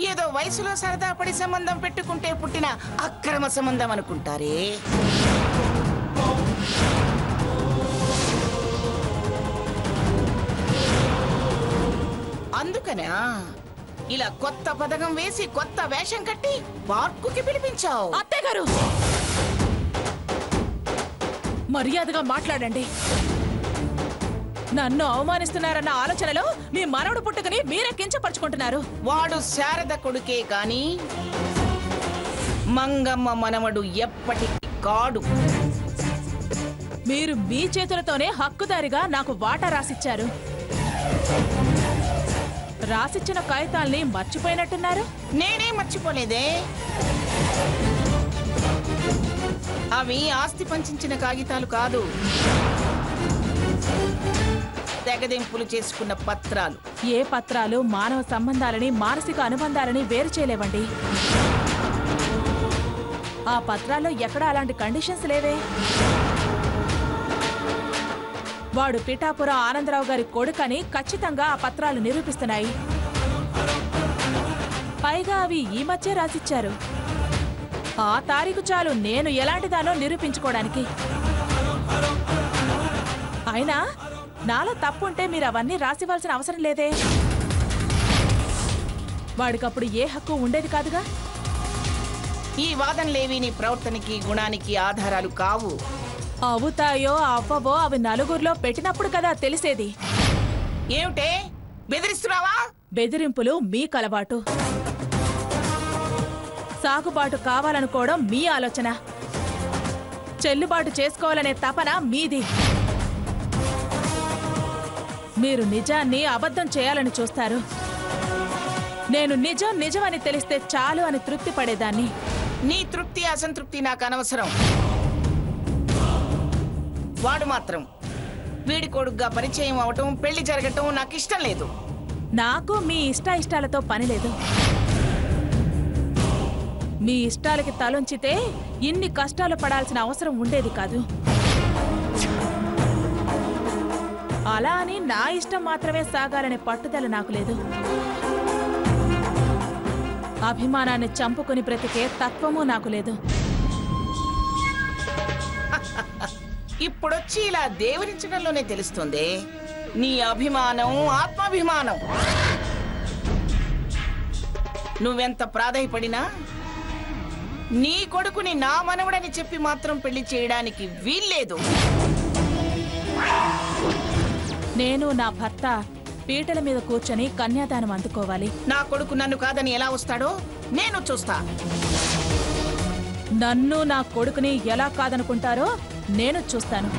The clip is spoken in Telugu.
ఏదో వయసులో సరదా పడి సంబంధం పెట్టుకుంటే పుట్టిన అక్రమ సంబంధం అనుకుంటారే. అందుకనా ఇలా కొత్త పథకం వేసి కొత్త వేషం కట్టి పార్కుకి పిలిపించావు? అత్తయ్య గారు మర్యాదగా మాట్లాడండి. నన్ను అవమానిస్తున్నారన్న ఆలోచనలో మీ మనవడు పుట్టుకని మీరే కించపరుచుకుంటున్నారు. వాడు శారద కొడుకే కాని మంగమ్మ మనవడు ఎప్పటికీ కాడు. మీరు మీ చేతులతోనే హక్కుదారిగా నాకు వాటా రాసిచ్చారు. రాసిచ్చిన కాగితాల్ని మర్చిపోయినట్టున్నారు. నేనే మర్చిపోలేదే. అవి ఆస్తి పంచించిన కాగితాలు కాదు, తెగదెంపులు చేసుకున్న పత్రాలు. ఏ పత్రాలు మానవ సంబంధాలని మానసిక అనుబంధాలని వేరు చేయలేవండి. ఆ పత్రాల్లో ఎక్కడ అలాంటి కండిషన్స్ లేవే. వాడు పిఠాపురం ఆనందరావు గారి కొడుకని ఖచ్చితంగా ఆ పత్రాలు నిరూపిస్తున్నాయి. పైగా అవి ఈ మధ్య రాసిచ్చారు. ఆ తారీఖు చాలు నేను ఎలాంటిదానో నిరూపించుకోవడానికి. అయినా నాలో తప్పుంటే మీరు అవన్నీ రాసివ్వాల్సిన అవసరం లేదే. వాడికప్పుడు ఏ హక్కు ఉండేది కాదుగా. ఈ వాదనలేవి నీ ప్రవర్తనకి గుణానికి ఆధారాలు కావు. అవుతాయో అవ్వవో అవి నలుగురిలో పెట్టినప్పుడు కదా తెలిసేది. ఏమిటే బెదిరిస్తున్నావా? బెదిరింపులు మీకలవాటు. సాగుబాటు కావాలనుకోవడం మీ ఆలోచన. చెల్లుబాటు చేసుకోవాలనే తపన మీది. మీరు నిజాన్ని అబద్ధం చేయాలని చూస్తారు. నేను నిజం నిజమని తెలిస్తే చాలు అని తృప్తి పడేదాన్ని. నీ తృప్తి అసంతృప్తి నాకు అనవసరం. వాడు మాత్రం వీడి కొడుగ్గా పరిచయం అవటం, పెళ్లి జరగటం నాకు ఇష్టం లేదు. నాకు మీ ఇష్టాలతో పని లేదు. మీ ఇష్టాలకి తలొంచితే ఇన్ని కష్టాలు పడాల్సిన అవసరం ఉండేది కాదు. అలా అని నా ఇష్టం మాత్రమే సాగాలనే పట్టుదల నాకు లేదు. అభిమానాన్ని చంపుకుని బ్రతికే తత్వమూ నాకు లేదు. ఇప్పుడొచ్చి ఇలా దేవరించడంలోనే తెలుస్తుంది నీ అభిమానం, ఆత్మాభిమానం. నువ్వెంత ప్రాధాయపడినా నీ కొడుకుని నా మనవడని చెప్పి మాత్రం పెళ్లి చేయడానికి వీల్లేదు. నేను నా భర్త పీటల మీద కూర్చొని కన్యాదానం అందుకోవాలి. నా కొడుకు నన్ను కాదని ఎలా వస్తాడో నేను చూస్తా. నన్ను నా కొడుకుని ఎలా కాదనుకుంటారో నేను చూస్తాను.